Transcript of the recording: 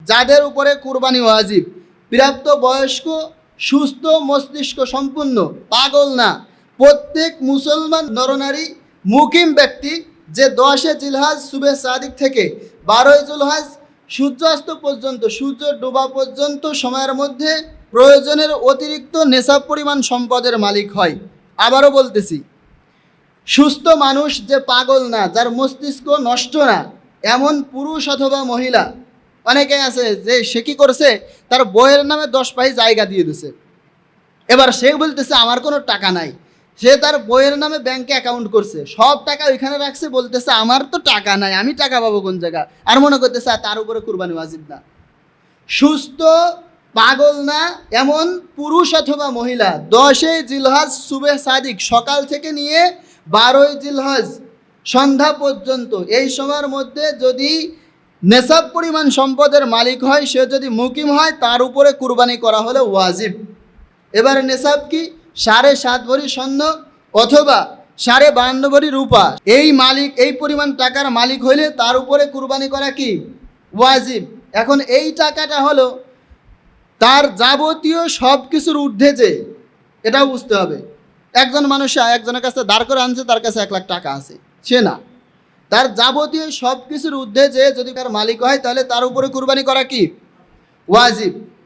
যাদের উপরে কুরবানি ওয়াজিব, প্রাপ্ত বয়স্ক, সুস্থ মস্তিষ্ক সম্পন্ন, পাগল না, প্রত্যেক মুসলমান নরনারী মুকিম ব্যক্তি যে 10 জিলহজ সুবে সাদিক থেকে 12 জুলহজ সূর্যাস্ত পর্যন্ত, সূর্য ডোবা পর্যন্ত সময়ের মধ্যে প্রয়োজনের অতিরিক্ত নেশাব পরিমাণ সম্পদের মালিক হয়। আবারও বলতেছি, সুস্থ মানুষ যে পাগল না, যার মস্তিষ্ক নষ্ট না, এমন পুরুষ অথবা মহিলা অনেকে আছে যে সে কী করছে, তার বইয়ের নামে 10 পাই জায়গা দিয়ে দিছে। এবার সে বলতেছে আমার কোনো টাকা নাই, সে তার বইয়ের নামে ব্যাংকে অ্যাকাউন্ট করছে, সব টাকা ওইখানে রাখছে, বলতেছে আমার তো টাকা নাই, আমি টাকা পাবো কোন জায়গা, আর মনে করতেছে তার উপরে কুরবানি ওয়াজিব না। সুস্থ পাগল না এমন পুরুষ অথবা মহিলা 10 জিলহজ সুবে সাদিক সকাল থেকে নিয়ে 12 জিলহজ সন্ধ্যা পর্যন্ত এই সময়ের মধ্যে যদি নেশাব পরিমাণ সম্পদের মালিক হয়, সে যদি মুকিম হয়, তার উপরে কুরবানি করা হলে ওয়াজিব। এবার নেশাব কি? 7.5 ভরি স্বর্ণ অথবা 52.5 ভরি রূপা। এই মালিক, এই পরিমাণ টাকার মালিক হইলে তার উপরে কুরবানি করা কি? ওয়াজিব। এখন এই টাকাটা হলো তার যাবতীয় সব কিছুর ঊর্ধ্বে, যে এটাও বুঝতে হবে। একজন মানুষ একজনের কাছে দাঁড় করে আনছে, তার কাছে 1 লাখ টাকা আছে, সে না, তার যাবতীয় সব কিছুর ঊর্ধ্বে যে যদি তার মালিক হয়, তাহলে তার উপরে কুরবানি করা কি? ওয়াজিব।